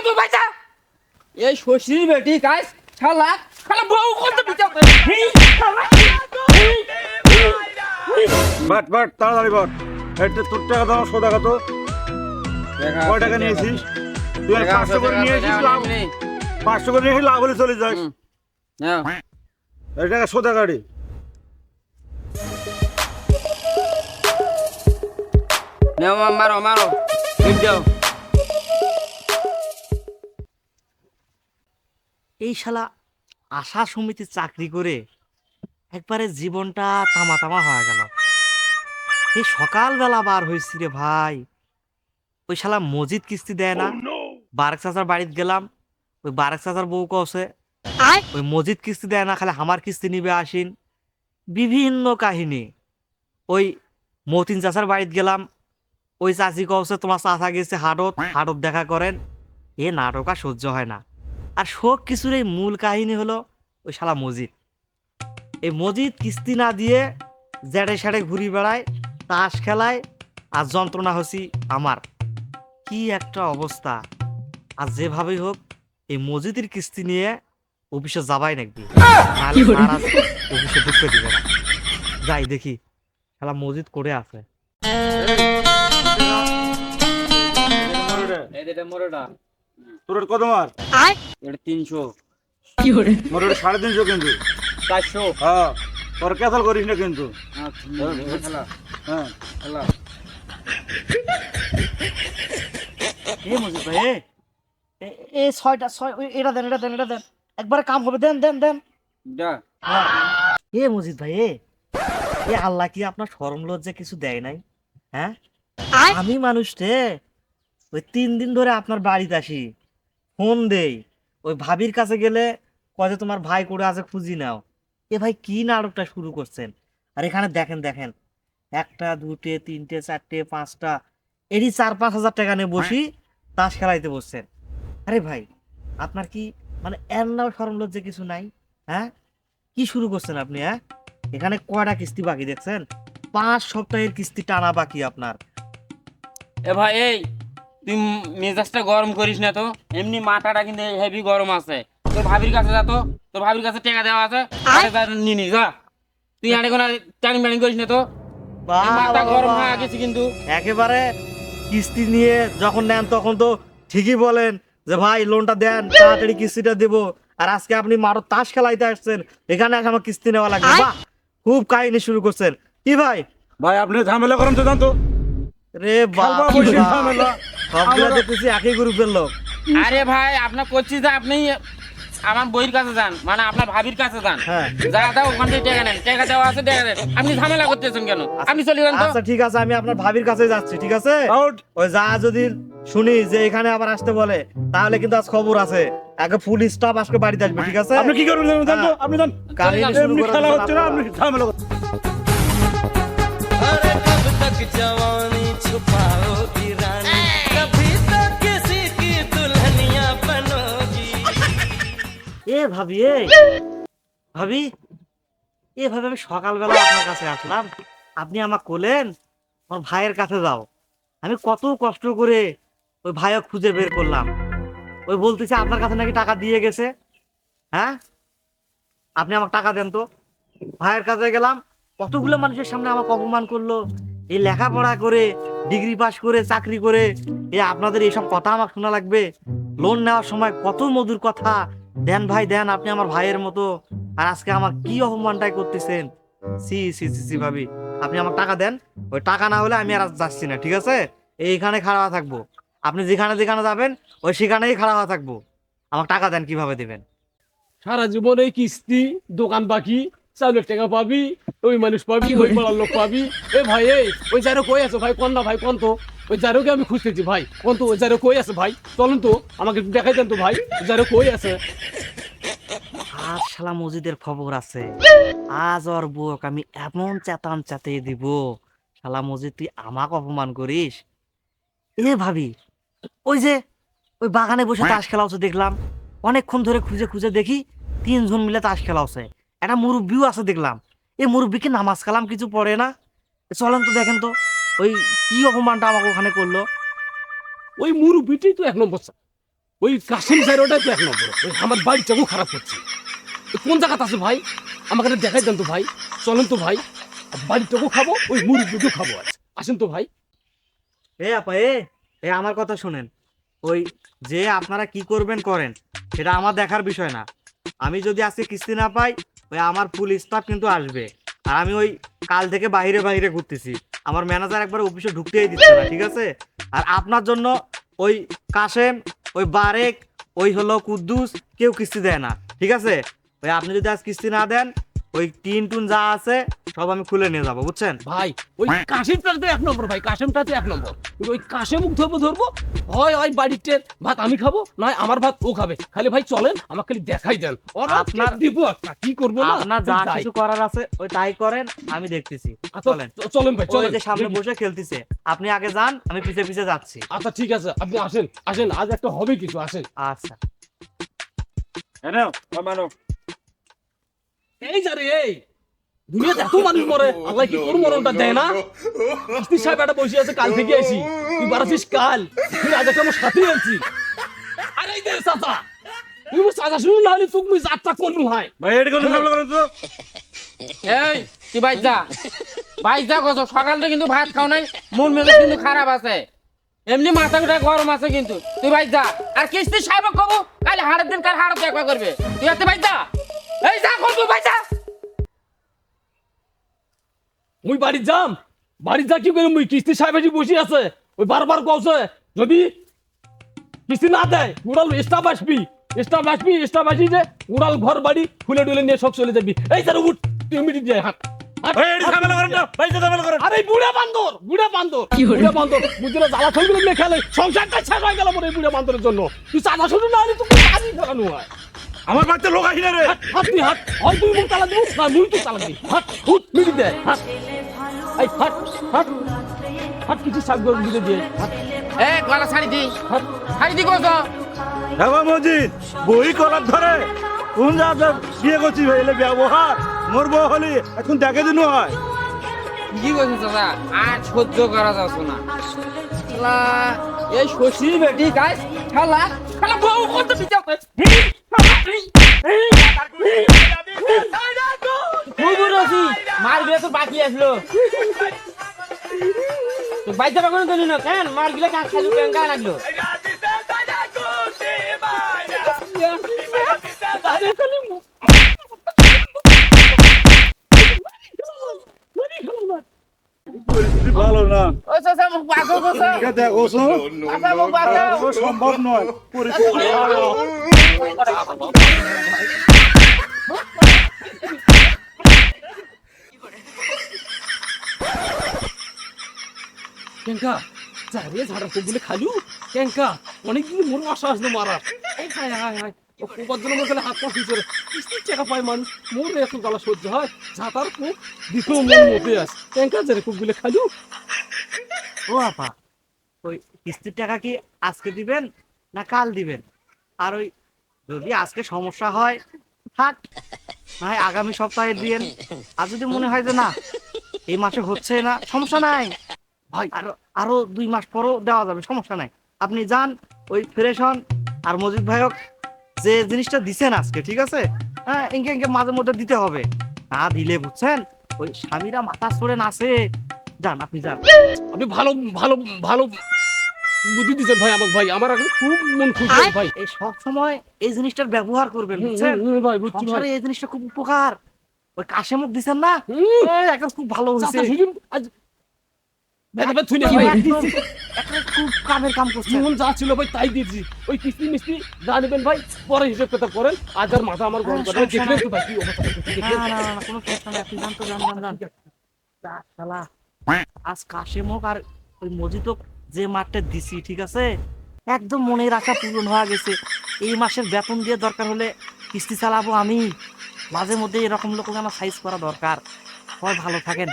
তো ভাইটা এই শ্বশুর বেটি কাজ শালা শালা বউ কত বিচার বাট তাড়াতাড়ি বাট এটা তোর টাকা দাও সোদা কত কয় টাকা নিয়েছিস তুই 500 করে নিয়েছিস লাভ 500 করে নিয়ে লাভ হলে চলে যাস এই টাকা সোদা গাড়ি নাও মারো মারো ঠিক দাও এই শালা আশা সমিতি চাকরি করে একবারে জীবনটা তামা তামা হয়ে গেল। এই সকালবেলা বার হয়েছি রে ভাই, ওই শালা মজিদ কিস্তি দেয় না। বারেক চাচার বাড়িতে গেলাম, ওই বারেক চাচার বউ কছে ওই মজিদ কিস্তি দেয় না, খালি আমার কিস্তি নিবে আসিন। বিভিন্ন কাহিনী। ওই মতিন চাচার বাড়িতে গেলাম, ওই চাচি কছে তোমার চাচা গেছে হাটত, হাটত দেখা করেন। এ নাটক আর সহ্য হয় না। আর শোক কিছুর এই মূল কাহিনী হলো ওই শালা মজিদ। এই মজিদ কিস্তি না দিয়ে জেড়ে সেড়ে ঘুরি বেড়ায়, তাস খেলায়, আর যন্ত্রণা হচ্ছি আমার। কি একটা অবস্থা। আর যেভাবেই হোক এই মজিদের কিস্তি নিয়ে অফিসে যাবাই নাকি, অফিসে ঢুকতে দিবে না। যাই দেখি শালা মজিদ করে আছে। তোর কত মার এটা 300 মোর 350 কিন্তু 400 হ্যাঁ তোর ক্যান্সেল করিস না কিন্তু হ্যাঁ এ মজিদ ভাই এ ছয়টা এটা দেন এটা দেন এটা দেন, একবারে কাম হবে, দেন দেন দেন। দা এ মজিদ ভাই এ আল্লাহ কি আপনার শরম লজ্জা কিছু দেয় নাই? হ্যাঁ, আমি মানুষ রে, ওই 3 দিন ধরে আপনার বাড়িতে আসি, ফোন দেই, ওই ভাবির কাছে গেলে কয় যে তোমার ভাই করে আছে খুঁজি নাও। এ ভাই কি নাটকটা শুরু করছেন? আর এখানে দেখেন দেখেন, 1টা 2টে 3টে 4টে 5টা এরই 4-5 হাজার টাকা নিয়ে বসি তাস খেলাইতে বসছেন। আরে ভাই আপনার কি মানে এর নাও শরম লজ্জা কিছু নাই? হ্যাঁ, কি শুরু করছেন আপনি? হ্যাঁ, এখানে কয়টা কিস্তি বাকি দেখছেন? 5 সপ্তাহের কিস্তি টানা বাকি আপনার। এ ভাই এই তুই মেজাজটা গরম করিস না তো, এমনি মাথাটা কিন্তু হেভি গরম আছে। তোর ভাবির কাছে যা তো, তোর ভাবির কাছে টাকা দেওয়া আছে, নিয়ে নি যা। তুই আরে কোনো টাইম ব্যানিং করিস না তো, মাথা গরম হয়ে গেছে কিন্তু। একেবারে কিস্তি নিয়ে যখন নেন তখন তো ঠিকই বলেন যে ভাই লোনটা দেন, তাড়াতাড়ি কিস্তিটা দেবো। আর আজকে আপনি মারো তাস খেলাইতে আসছেন, এখানে এসে আমার কিস্তি নেওয়া লাগবে। বাহ, খুব কাহিনী শুরু করছেন। কি ভাই ভাই আপনি ঝামেলা করেন তো জানতো রে বাপ, সবগুলো দেখতেছি একই গ্রুপের লোক। আরে ভাই আপনার করছি যে আপনি আমার বইয়ের কাছে যান, মানে আপনার ভাবির কাছে যান, হ্যাঁ যা দাও ওখান থেকে টাকা নেন, টাকা দেওয়া আছে টাকা দেন। আপনি ঝামেলা করতেছেন কেন? আপনি চলে যান তো। আচ্ছা ঠিক আছে, আমি আপনার ভাবির কাছে যাচ্ছি, ঠিক আছে? আউট ওই যা যদি শুনি যে এখানে আবার আসতে বলে, তাহলে কিন্তু আজ খবর আছে, আগে ফুল স্টাফ আজকে বাড়িতে আসবে, ঠিক আছে? আপনি কি করবেন জানতো আপনি জান কাহিনী শুরু এমনি করে খেলা দিয়েছেন হচ্ছে না আপনারা। আপনি ঝামেলা করছেন। अरे कब तक जवानी छुपाओगी रानी, कभी तो किसी की दुल्हनिया बनोगी। এ ভাবি ভাবি ভাবি আমি সকালবেলা আপনার কাছে আসলাম, আপনি আমাকে বললেন আমার ভাইয়ের কাছে যাও। আমি কত কষ্ট করে ওই ভাইও খুঁজে বের করলাম, ওই বলতেছে আপনার কাছে নাকি টাকা দিয়ে গেছে। হ্যাঁ, আপনি আমাকে টাকা দেন তো। ভাইয়ের কাছে গেলাম, কতগুলো মানুষের সামনে আমাকে অপমান করলো। এই লেখাপড়া করে, ডিগ্রি পাস করে, চাকরি করে, আপনাদের এইসব কথা আমাকে শোনা লাগবে? লোন নেওয়ার সময় কত মধুর কথা, দেন ভাই দেন, আপনি আমার ভাইয়ের মতো। আর আজকে আমার কি অপমানটাই করতেছেন। সি সি সি সি ভাবি, আপনি আমার টাকা দেন। ওই টাকা না হলে আমি আর যাচ্ছি না, ঠিক আছে? এইখানে খাড়া থাকবো, আপনি যেখানে যেখানে যাবেন ওই সেখানেই খাড়া থাকবো। আমাকে টাকা দেন, কিভাবে দেবেন? সারা জীবন এই কিস্তি, দোকান বাকি, চাউলের টাকা পাবি, ওই মানুষ পাবি, ওই পাড়ার লোক পাবি। এ ভাই এই ওই যারো কই আছে ভাই, কোন না ভাই, কোন তো ওই যারোকে আমি খুঁজতেছি ভাই, কোন তো ওই যারো কই আছে ভাই, চলুন তো আমাকে একটু দেখাই দেন তো ভাই, ওই যারো কই আছে। আজ শালা মসজিদের খবর আছে, আজ ওর বুক আমি এমন চেতান চেতিয়ে দিব, শালা মসজিদ তুই আমাকে অপমান করিস। এ ভাবি ওই যে ওই বাগানে বসে তাস খেলা হচ্ছে দেখলাম, অনেকক্ষণ ধরে খুঁজে খুঁজে দেখি 3 জন মিলে তাস খেলা হচ্ছে। একটা মুরব্বিও আছে দেখলাম, এই মুরব্বিকে নামাজ কালাম কিছু পড়ে না। চলেন তো দেখেন তো ওই কি অপমানটা আমাকে ওখানে করলো। ওই মুরব্বিটাই তো 1 নম্বর। ওই কাশিম স্যার ওটাই তো 1 নম্বর, ওই আমার বাড়িটাও খারাপ করছে। কোন জায়গাতে আছে ভাই, আমাকে একটা দেখাই দেন তো ভাই, চলেন তো ভাই, বাড়িটাও খাবো, ওই মুরগিটাও খাবো। আজ আসেন তো ভাই। এ আপা এ আমার কথা শুনেন, ওই যে আপনারা কি করবেন করেন, সেটা আমার দেখার বিষয় না। আমি যদি আজকে কিস্তি না পাই, ওই আমার ফুল স্টাফ কিন্তু আসবে। আর আমি ওই কাল থেকে বাইরে বাইরে ঘুরতেছি, আমার ম্যানেজার একবার অফিসে ঢুকতেই দিচ্ছে না, ঠিক আছে? আর আপনার জন্য ওই কাশেম, ওই বারেক, ওই হলো কুদ্দুস, কেউ কিস্তি দেয় না, ঠিক আছে? ওই আপনি যদি আজ কিস্তি না দেন, ওই টিন টুন যা আছে সব আমি খুলে নিয়ে যাবো, বুঝছেন? ভাই ওই কাশিমটা তো 1 নম্বর ভাই, কাশিমটা তো 1 নম্বর, কিন্তু ওই কাশে মুখ ধরবো হয় ওই বাড়িতে ভাত আমি খাবো, নয় আমার ভাত ও খাবে। খালি ভাই চলেন, আমাকে খালি দেখাই দেন, আপনার দিব একটা কি করবো না আপনার যা যাই। কিছু করার আছে ওই তাই করেন, আমি দেখতেছি। আচ্ছা, চলেন চলেন ভাই ওই চলেন। যে সামনে বসে খেলতেছে, আপনি আগে যান, আমি পিছে পিছে যাচ্ছি। আচ্ছা ঠিক আছে, আপনি আসেন আসেন, আজ একটা হবে কিছু, আসেন। আচ্ছা এনো মানো এই যারে এই দুনিয়াতে এত মানুষ মরে, আল্লাহ কি তোর মরণটা দেয় না? কিস্তি সাহেব একটা বসে আছে, কাল থেকে আইছি, তুই বাড়াছিস কাল, তুই আজ একটা আমার সাথে আনছি। আরে এই দে চাচা, তুই চাচা শুনুন না হলে তুমি যাত্রা করলু হয়। ভাই এটা কোন ঝামেলা করেন তো? এই তুই বাইর যা কত সকাল থেকে কিন্তু ভাত খাও নাই, মন মেজাজ কিন্তু খারাপ আছে, এমনি মাথা গোটা গরম আছে কিন্তু। তুই বাইর যা, আর কিস্তি সাহেব কবো কাল হাড়ের দিন কাল হাড় দেখা করবে, তুই এত বাইর যা, এই যা করবো বাইর যা। মুই বাড়ি যাম, বাড়ি যা কি করে, মুই কিস্তি সাহেব এসে বসে আছে, ওই বারবার কওছে যদি কিস্তি না দেয় উড়াল স্টাফ আসবি, স্টাফ আসি যে উড়াল ঘর বাড়ি খুলে ডুলে নিয়ে সব চলে যাবি। এই স্যার উঠ, তুই মিনিট যায় হাট। ভাই এটা ঝামেলা করেন না, ভাই এটা ঝামেলা করেন। আরে বুড়া বান্দর বুঝলে জ্বালা ছলগুলো নিয়ে খেলে সংসারটা শেষ হয়ে গেল মনে, বুড়া বান্দরের জন্য। তুই চাঁদা শুধু না হলে তুই কাজই ফেরানো হয়। আমার বাড়িতে লোক আসি না রে। হাত তুই হাত, হয় তুই মুখ তালা দিবি না মুই তুই তালা দিবি। হাত উঠ মিনিট দে হাত, এই হাত হাত হাত কিছু শাক দিয়ে দিয়ে হাত এ গলা ছাড়ি দি, হাত। ছাড়ি দি কত দেখো মজিদ, বই কলার ধরে কোন যা বিয়ে করছি ভাই, এলে ব্যবহার মোর বউ হলি এখন দেখে দিন হয়। কি বলছিস দাদা, আর সহ্য করা যাচ্ছে না। শালা, এই শশী বেটি গাইস, শালা শালা বউ কত বিচার মার গিয়ে তো বাকি আসলো, বাইতে পারবেন তো না কেন মার গিলে কাজ খালি ব্যাংকা লাগলো। পরিস্থিতি ভালো না, ও চাচা মুখ বাঁকো কোসা, এটা দেখো শোনো, চাচা মুখ বাঁকো। সম্ভব নয় পরিস্থিতি ভালো। কেঙ্কা চারে ঝাড়া কবুলে খালু কেঙ্কা অনেকদিন মোর আশা আসলো মারা। এই হায় হায় হায়, ও কোবার জন্য মোর হাত পা ফিচরে কিস্তির টাকা পায় মানুষ, মোর এত জ্বালা সহ্য হয়, ঝাঁটার খুব দিতেও মন মতে আস। কেঙ্কা যারে কবুলে খালু। ও আপা, ওই কিস্তির টাকা কি আজকে দিবেন না কাল দিবেন? আর ওই যদি আজকে সমস্যা হয় থাক, না হয় আগামী সপ্তাহে দিয়েন। আর যদি মনে হয় যে না এই মাসে হচ্ছে না, সমস্যা নাই ভাই, আরো 2 মাস পরও দেওয়া যাবে, সমস্যা নাই। আপনি যান, ওই ফ্রেশ হন। আর মজিদ ভাইক যে জিনিসটা দিছেন আজকে, ঠিক আছে, হ্যাঁ ইনকে ইনকে মাঝে মধ্যে দিতে হবে, না দিলে বুঝছেন ওই স্বামীরা মাথা ছড়ে নাচে। যান আপনি যান। আপনি ভালো ভালো ভালো বুদ্ধি দিচ্ছেন ভাই আমাকে, ভাই আমার এখন খুব মন খুশি হয়েছে ভাই। এই সব সময় এই জিনিসটার ব্যবহার করবেন, বুঝছেন? ভাই বুঝছি ভাই। সংসারে এই জিনিসটা খুব উপকার। ওই কাশে মুখ দিছেন না, এই একদম খুব ভালো হয়েছে। চাচা শুনুন আজ বেদবে থুই না একদম ভাই, একটা খুব কামের কাম করছেন। জীবন যা ছিল ভাই তাই দিয়েছি। ওই কিস্তি মিস্তি যা নেবেন ভাই পরে হিসেব কথা করেন, আজ আর মাথা আমার গরম করে দেখলেন তো ভাই কি অবস্থা করতেছি, না দেখলেন? না না, কোনো সমস্যা নেই, আপনি যান তো, যান যান যান। যা, শালা, আজ কাশে মুখ আর ওই মজিদক যে মাঠটা দিছি, ঠিক আছে, একদম মনের আশা পূরণ হয়ে গেছে। এই মাসের বেতন দিয়ে দরকার হলে কিস্তি চালাবো আমি। মাঝে মধ্যে এরকম লোক আমার সাইজ করা দরকার। সবাই ভালো থাকেন।